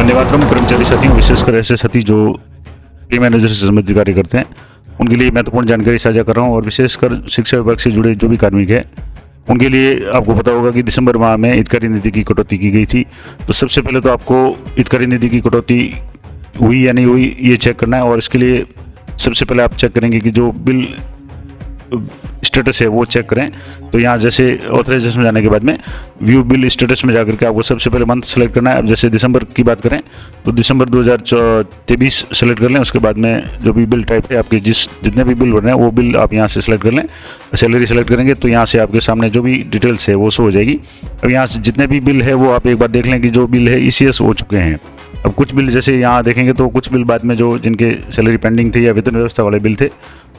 वंदे मातरम। कर्मचारी साथियों, विशेषकर ऐसे साथी जो पे मैनेजर से संबंधित कार्य करते हैं, उनके लिए महत्वपूर्ण जानकारी साझा कर रहा हूं। और विशेषकर शिक्षा विभाग से जुड़े जो भी कार्मिक हैं, उनके लिए आपको पता होगा कि दिसंबर माह में हितकारी निधि की कटौती की गई थी। तो सबसे पहले तो आपको हितकारी निधि की कटौती हुई या नहीं हुई ये चेक करना है। और इसके लिए सबसे पहले आप चेक करेंगे कि जो बिल स्टेटस है वो चेक करें। तो यहाँ जैसे ऑथराइजेशन में जाने के बाद में व्यू बिल स्टेटस में जाकर के आपको सबसे पहले मंथ सेलेक्ट करना है। अब जैसे दिसंबर की बात करें तो दिसंबर 2023 सेलेक्ट कर लें। उसके बाद में जो भी बिल टाइप है आपके जितने भी बिल बन रहे हैं वो बिल आप यहाँ से सेलेक्ट कर लें। सैलरी सेलेक्ट करेंगे तो यहाँ से आपके सामने जो भी डिटेल्स है वो शो हो जाएगी। अब यहाँ से जितने भी बिल है वो आप एक बार देख लें कि जो बिल है ECS हो चुके हैं। अब कुछ बिल जैसे यहाँ देखेंगे तो कुछ बिल बाद में जो जिनके सैलरी पेंडिंग थे या वेतन व्यवस्था वाले बिल थे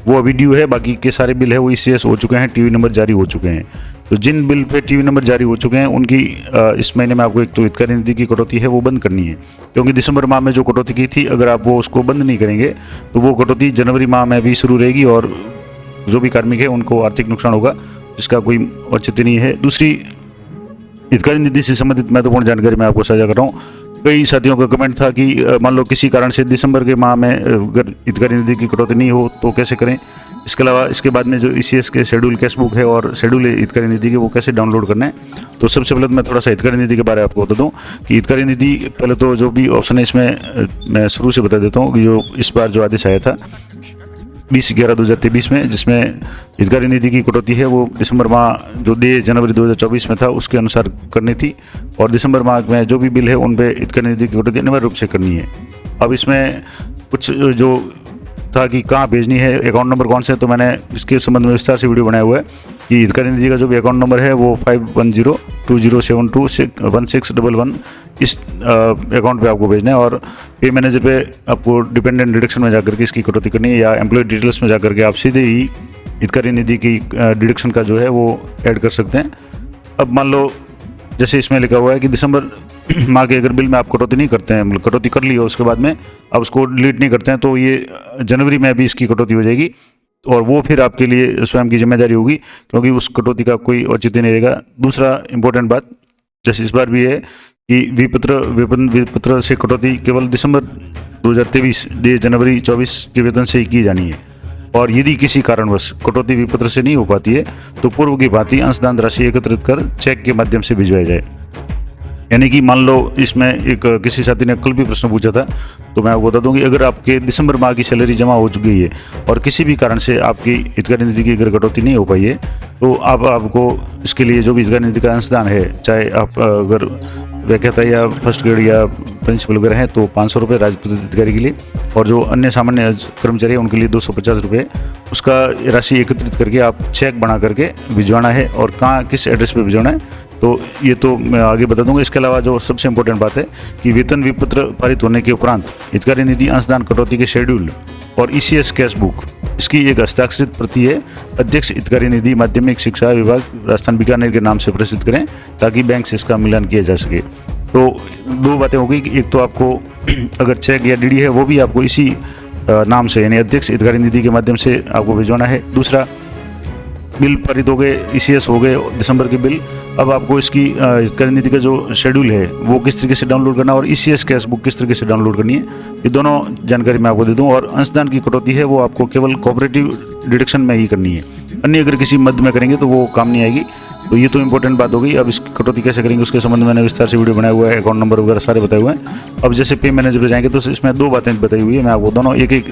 वो अभी ड्यू है। बाकी के सारे बिल है वो ECS हो चुके हैं, टीवी नंबर जारी हो चुके हैं। तो जिन बिल पे टीवी नंबर जारी हो चुके हैं उनकी इस महीने में आपको एक तो हितकारी निधि की कटौती है वो बंद करनी है। क्योंकि दिसंबर माह में जो कटौती की थी अगर आप वो उसको बंद नहीं करेंगे तो वो कटौती जनवरी माह में भी शुरू रहेगी और जो भी कार्मिक है उनको आर्थिक नुकसान होगा, जिसका कोई औचित्य नहीं है। दूसरी हितकारी निधि से संबंधित महत्वपूर्ण जानकारी मैं आपको साझा कर रहा हूँ। कई साथियों का कमेंट था कि मान लो किसी कारण से दिसंबर के माह में अगर हितकारी निधि की कटौती नहीं हो तो कैसे करें। इसके अलावा इसके बाद में जो ECS के शेड्यूल कैश बुक है और शेड्यूल है हितकारी निधि के वो कैसे डाउनलोड करना है। तो सबसे पहले मैं थोड़ा सा हितकारी निधि के बारे में आपको बता दूं कि हितकारी निधि पहले तो जो भी ऑप्शन है इसमें मैं शुरू से बता देता हूँ कि जो इस बार जो आदेश आया था 20/11/2023 में, जिसमें हितकारी निधि की कटौती है वो दिसंबर माह जो जनवरी 2024 में था उसके अनुसार करनी थी। और दिसंबर माह में जो भी बिल है उन पे हितकारी निधि की कटौती अनिवार्य रूप से करनी है। अब इसमें कुछ जो था कि कहाँ भेजनी है, अकाउंट नंबर कौन से है, तो मैंने इसके संबंध में विस्तार से वीडियो बनाया हुआ है कि हितकारी निधि का जो भी अकाउंट नंबर है वो 510207216111 इस अकाउंट पे आपको भेजना है। और पे मैनेजर पे आपको डिपेंडेंट डिडक्शन में जाकर के इसकी कटौती करनी है या एम्प्लॉय डिटेल्स में जाकर के आप सीधे ही हितकारी निधि की डिडक्शन का जो है वो ऐड कर सकते हैं। अब मान लो जैसे इसमें लिखा हुआ है कि दिसंबर माह के अगर बिल में आप कटौती नहीं करते हैं, कटौती कर ली हो उसके बाद में आप उसको डिलीट नहीं करते हैं तो ये जनवरी में भी इसकी कटौती हो जाएगी और वो फिर आपके लिए स्वयं की जिम्मेदारी होगी क्योंकि उस कटौती का कोई औचित्य नहीं रहेगा। दूसरा इंपॉर्टेंट बात जैसे इस बार भी है कि विपत्र से कटौती केवल दिसंबर 2023 जनवरी 24 के वेतन से ही की जानी है। और यदि किसी कारणवश कटौती विपत्र से नहीं हो पाती है तो पूर्व की भांति अंशदान राशि एकत्रित कर चेक के माध्यम से भिजवाया जाए। यानी कि मान लो इसमें एक किसी साथी ने कल भी प्रश्न पूछा था तो मैं आपको बता दूं कि अगर आपके दिसंबर माह की सैलरी जमा हो चुकी है और किसी भी कारण से आपकी हितकारी निधि की अगर कटौती नहीं हो पाई है तो आपको इसके लिए जो भी हितकारी निधि का अंशदान है, चाहे आप अगर व्याख्याता या फर्स्ट ग्रेड या प्रिंसिपल वगैरह हैं तो 500 रुपये राजपूत अधिकारी के लिए, और जो अन्य सामान्य कर्मचारी हैं उनके लिए 250 रुपये उसका राशि एकत्रित करके आप चेक बना करके भिजवाना है। और कहाँ किस एड्रेस पे भिजवाना है तो ये तो मैं आगे बता दूंगा। इसके अलावा जो सबसे इम्पोर्टेंट बात है कि वेतन विपत्र पारित होने के उपरांत हितकारी निधि अंशदान कटौती के शेड्यूल और ECS कैश बुक इसकी एक हस्ताक्षरित प्रति है अध्यक्ष हितकारी निधि माध्यमिक शिक्षा विभाग राजस्थान बीकानेर के नाम से प्रसिद्ध करें ताकि बैंक से इसका मिलान किया जा सके। तो दो बातें हो गई कि एक तो आपको अगर चेक या DD है वो भी आपको इसी नाम से यानी अध्यक्ष हितकारी निधि के माध्यम से आपको भिजवाना है। दूसरा बिल पारित हो गए, ECS हो गए दिसंबर के बिल। अब आपको इसकी हितकारी निधि का जो शेड्यूल है वो किस तरीके से डाउनलोड करना और ECS कैश बुक किस तरीके से डाउनलोड करनी है ये दोनों जानकारी मैं आपको दे दूं। और अंशदान की कटौती है वो आपको केवल कोऑपरेटिव डिडक्शन में ही करनी है, अन्य अगर किसी मद में करेंगे तो वो काम नहीं आएगी। तो ये तो इंपॉर्टेंट बात हो गई। अब इस कटौती कैसे करेंगे उसके संबंध में मैंने विस्तार से वीडियो बनाया हुआ है, अकाउंट नंबर वगैरह सारे बताए हुए हैं। अब जैसे पे मैनेजर पे जाएंगे तो इसमें दो बातें बताई हुई है, मैं आपको दोनों एक एक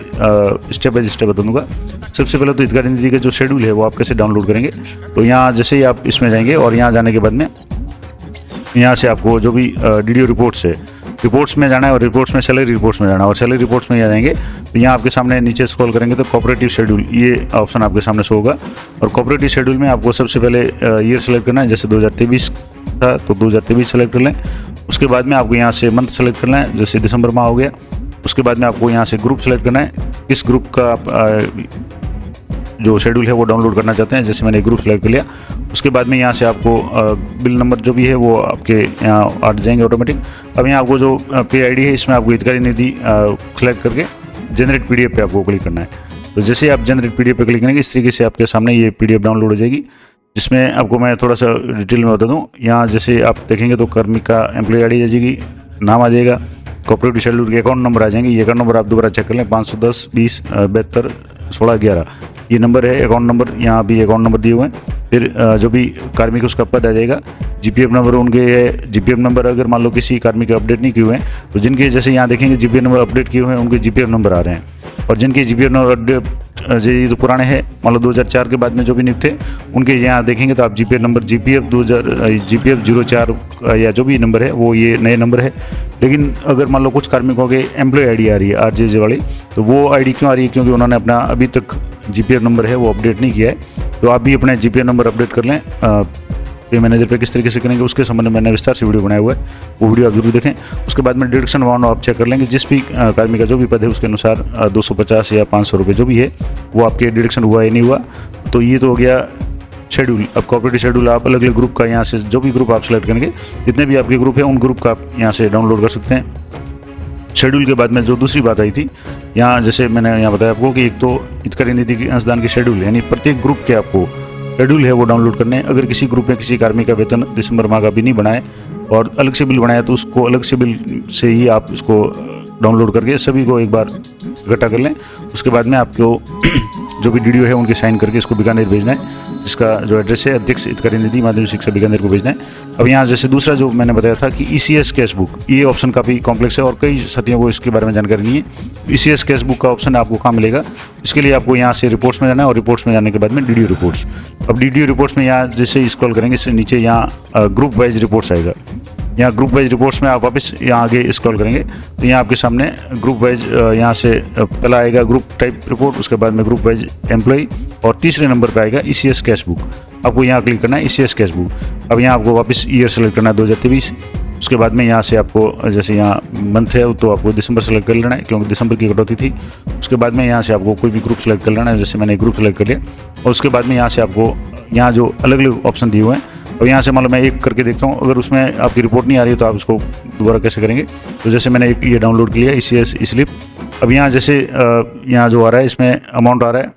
स्टेप बाय स्टेप बता दूंगा। सबसे पहले तो हितकारी निधि का जो शेड्यूल है वो आप कैसे डाउनलोड करेंगे। तो यहाँ जैसे ही आप इसमें जाएंगे और यहाँ जाने के बाद में यहाँ से आपको जो भी DDO रिपोर्ट्स में जाना है और रिपोर्ट्स में सैलरी रिपोर्ट्स में जाना है और सैलरी रिपोर्ट्स में जाएंगे तो यहाँ आपके सामने नीचे स्क्रॉल करेंगे तो कोऑपरेटिव शेड्यूल ये ऑप्शन आपके सामने शो होगा। और कोऑपरेटिव शेड्यूल में आपको सबसे पहले ईयर सेलेक्ट करना है, जैसे 2023 था तो 2023 सेलेक्ट कर लें। उसके बाद में आपको यहाँ से मंथ सेलेक्ट करना है, जैसे दिसंबर माह हो गया। उसके बाद में आपको यहाँ से ग्रुप सेलेक्ट करना है, किस ग्रुप का आप जो शेड्यूल है वो डाउनलोड करना चाहते हैं, जैसे मैंने ग्रुप सेलेक्ट कर लिया। उसके बाद में यहाँ से आपको बिल नंबर जो भी है वो आपके यहाँ आ जाएंगे ऑटोमेटिक। अब यहाँ आपको जो पे ID है इसमें आपको हितकारी निधि सेलेक्ट करके जनरेट PDF पे आपको क्लिक करना है। तो जैसे आप जनरेट PDF पे क्लिक करेंगे इस तरीके से आपके सामने ये PDF डाउनलोड हो जाएगी, जिसमें आपको मैं थोड़ा सा डिटेल में बता दूँ। यहाँ जैसे आप देखेंगे तो कर्मी का एम्प्लॉय ID आ जाएगी, नाम आ जाएगा, कोऑपरेटिव शेड्यूल के अकाउंट नंबर आ जाएंगे। ये अकाउंट नंबर आप दोबारा चेक कर लें, 510 20 72 16 11 ये नंबर है अकाउंट नंबर। यहाँ भी अकाउंट नंबर दिए हुए हैं। फिर जो भी कार्मिक उसका पद आ जाएगा, जीपीएफ नंबर उनके है। जीपीएफ नंबर अगर मान लो किसी कार्मिक के अपडेट नहीं किए हुए हैं तो जिनके जैसे यहाँ देखेंगे जीपीएफ नंबर अपडेट किए हुए हैं उनके जीपीएफ नंबर आ रहे हैं। और जिनके जीपीएफ नंबर अपडेट ये तो पुराने हैं, मान लो 2004 के बाद में जो भी नियुक्त थे उनके यहाँ देखेंगे तो आप जीपीएफ नंबर जीपीएफ 04 या जो भी नंबर है वो ये नए नंबर है। लेकिन अगर मान लो कुछ कार्मिकों के एम्प्लॉय आईडी आ रही है आरजेजे वाली, तो वो आईडी क्यों आ रही है? क्योंकि उन्होंने अपना अभी तक जीपीएफ नंबर है वो अपडेट नहीं किया है। तो आप भी अपने जीपीएफ नंबर अपडेट कर लें। पे मैनेजर पे किस तरीके से करेंगे उसके संबंध में मैंने विस्तार से वीडियो बनाया हुआ है, वो वीडियो आप जरूर देखें। उसके बाद में डिडक्शन अमाउंट आप चेक कर लेंगे, जिस भी कार्मिक का जो भी पद है उसके अनुसार 250 या 500 रुपये जो भी है वो आपके डिडक्शन हुआ या नहीं हुआ। तो ये तो हो गया शेड्यूल। अब कोऑपरेटिव शेड्यूल आप अलग अलग ग्रुप का यहाँ से जो भी ग्रुप आप सेलेक्ट करेंगे, जितने भी आपके ग्रुप हैं उन ग्रुप का आप यहाँ से डाउनलोड कर सकते हैं। शेड्यूल के बाद में जो दूसरी बात आई थी यहाँ, जैसे मैंने यहाँ बताया आपको कि एक तो हितकारी निधि की अंशदान की शेड्यूल, यानी प्रत्येक ग्रुप के आपको शेड्यूल है वो डाउनलोड करने हैं। अगर किसी ग्रुप में किसी कार्मिक का वेतन दिसंबर माह का भी नहीं बनाए और अलग से बिल बनाया तो उसको अलग से बिल से ही आप उसको डाउनलोड करके सभी को एक बार इकट्ठा कर लें। उसके बाद में आपको जो भी डीडीओ है उनके साइन करके इसको बीकानेर भेजना है, जिसका जो एड्रेस है अध्यक्ष हितकारी निधि माध्यमिक शिक्षा बीकानेर को भेजना है। अब यहाँ जैसे दूसरा जो मैंने बताया था कि ईसीएस कैश बुक, ये ऑप्शन काफ़ी कॉम्प्लेक्स है और कई साथियों को इसके बारे में जानकारी नहीं है। ईसीएस कैश बुक का ऑप्शन आपको कहाँ मिलेगा? इसके लिए आपको यहाँ से रिपोर्ट्स में जाना है और रिपोर्ट्स में जाने के बाद में डीडीओ रिपोर्ट्स। अब डीडीओ रिपोर्ट्स में यहाँ जैसे स्क्रॉल करेंगे इससे नीचे यहाँ ग्रुप वाइज रिपोर्ट्स आएगा। यहाँ ग्रुप वाइज रिपोर्ट्स में आप वापस यहाँ आगे स्क्रॉल करेंगे तो यहाँ आपके सामने ग्रुप वाइज यहाँ से पहला आएगा ग्रुप टाइप रिपोर्ट, उसके बाद में ग्रुप वाइज एम्प्लॉय और तीसरे नंबर पे आएगा ईसीएस कैश बुक। आपको यहाँ क्लिक करना है ईसीएस कैश बुक। अब यहाँ आपको वापस ईयर सेलेक्ट करना है 2023। उसके बाद में यहाँ से आपको जैसे यहाँ मंथ है तो आपको दिसंबर सेलेक्ट कर लेना है क्योंकि दिसंबर की कटौती थी। उसके बाद में यहाँ से आपको कोई भी ग्रुप सेलेक्ट कर लेना है, जैसे मैंने ग्रुप सेलेक्ट कर लिया। और उसके बाद में यहाँ से आपको यहाँ जो अलग अलग ऑप्शन दिए हुए हैं, और यहाँ से मान लो मैं एक करके देखता हूँ, अगर उसमें आपकी रिपोर्ट नहीं आ रही है तो आप उसको दोबारा कैसे करेंगे? तो जैसे मैंने एक ये डाउनलोड किया ईसीएस स्लिप। अब यहाँ जैसे यहाँ जो आ रहा है इसमें अमाउंट आ रहा है,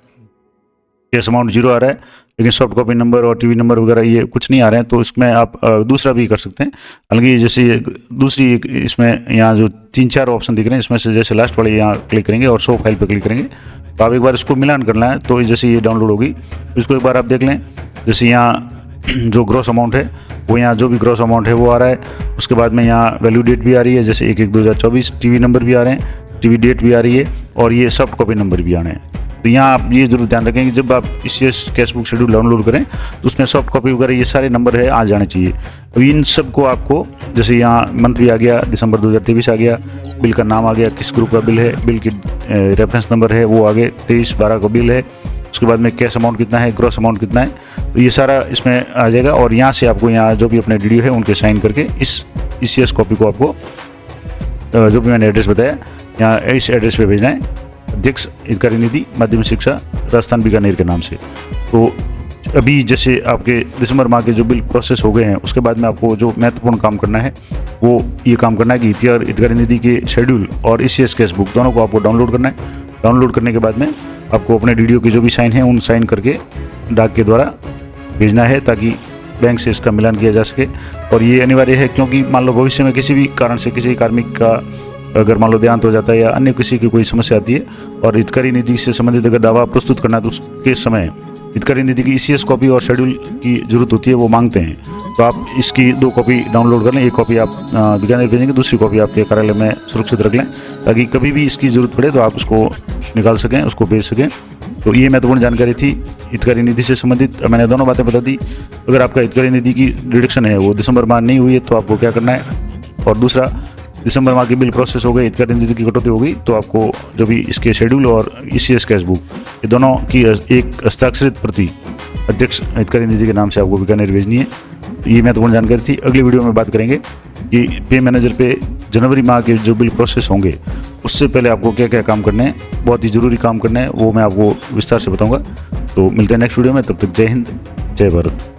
कैश अमाउंट 0 आ रहा है, लेकिन सॉफ्ट कॉपी नंबर और टीवी नंबर वगैरह ये कुछ नहीं आ रहे हैं। तो इसमें आप दूसरा भी कर सकते हैं। हालांकि जैसे दूसरी इसमें यहाँ जो 3-4 ऑप्शन दिख रहे हैं इसमें से जैसे लास्ट वाले यहाँ क्लिक करेंगे और शो फाइल पर क्लिक करेंगे तो आप एक बार इसको मिलान करना है। तो जैसे ये डाउनलोड होगी इसको एक बार आप देख लें। जैसे यहाँ जो ग्रॉस अमाउंट है वो यहाँ जो भी ग्रॉस अमाउंट है वो आ रहा है। उसके बाद में यहाँ वैल्यू डेट भी आ रही है, जैसे 1/1/2024। टीवी नंबर भी आ रहे हैं, टीवी डेट भी आ रही है और ये सॉफ्ट कॉपी नंबर भी आ रहे हैं। तो यहाँ आप ये जरूर ध्यान रखें कि जब आप ECS cash book schedule download करें तो उसमें सॉफ्ट कॉपी वगैरह ये सारे नंबर है आ जाने चाहिए। अब इन सब को आपको जैसे यहाँ मंथ भी आ गया, दिसंबर 2023 आ गया, बिल का नाम आ गया, किस ग्रुप का बिल है, बिल की रेफरेंस नंबर है वो आगे 23/12 का बिल है। उसके बाद में कैश अमाउंट कितना है, ग्रॉस अमाउंट कितना है, तो ये सारा इसमें आ जाएगा। और यहाँ से आपको यहाँ जो भी अपने डीडीओ है उनके साइन करके इस ईसीएस कॉपी को आपको जो भी मैंने एड्रेस बताया यहाँ इस एड्रेस पे भेजना है, अध्यक्ष हितकारी निधि माध्यमिक शिक्षा राजस्थान बीकानेर के नाम से। तो अभी जैसे आपके दिसंबर माह के जो बिल प्रोसेस हो गए हैं उसके बाद में आपको जो महत्वपूर्ण काम करना है वो ये काम करना है कि हितकारी निधि के शेड्यूल और ईसीएस कैश बुक दोनों को आपको डाउनलोड करना है। डाउनलोड करने के बाद में आपको अपने डीडीओ के जो भी साइन हैं उन साइन करके डाक के द्वारा भेजना है ताकि बैंक से इसका मिलान किया जा सके। और ये अनिवार्य है क्योंकि मान लो भविष्य में किसी भी कारण से किसी कार्मिक का अगर मान लो देहांत हो जाता है या अन्य किसी की कोई समस्या आती है और हितकारी निधि से संबंधित अगर दावा प्रस्तुत करना है तो उसके समय हितकारी निधि की ईसीएस कॉपी और शेड्यूल की जरूरत होती है, वो मांगते हैं। तो आप इसकी 2 कॉपी डाउनलोड कर लें, एक कॉपी आप बीकानेर भेजेंगे, दूसरी कॉपी आपके कार्यालय में सुरक्षित रख लें ताकि कभी भी इसकी ज़रूरत पड़े तो आप उसको निकाल सकें, उसको भेज सकें। तो ये महत्वपूर्ण जानकारी थी हितकारी निधि से संबंधित। मैंने दोनों बातें बता दी। अगर आपका हितकारी निधि की डिडक्शन है वो दिसंबर माह नहीं हुई है तो आपको क्या करना है, और दूसरा दिसंबर माह की बिल प्रोसेस हो गई, हितकारी निधि की कटौती हो गई तो आपको जो भी इसके शेड्यूल और ईसीएस कैश बुक ये दोनों की एक हस्ताक्षरित प्रति अध्यक्ष हितकारी निधि के नाम से आपको बीकानेर भेजनी है। ये महत्वपूर्ण जानकारी थी। अगली वीडियो में बात करेंगे कि पे मैनेजर पे जनवरी माह के जो बिल प्रोसेस होंगे उससे पहले आपको क्या क्या काम करने हैं, बहुत ही ज़रूरी काम करने हैं, वो मैं आपको विस्तार से बताऊँगा। तो मिलते हैं नेक्स्ट वीडियो में, तब तक जय हिंद, जय भारत।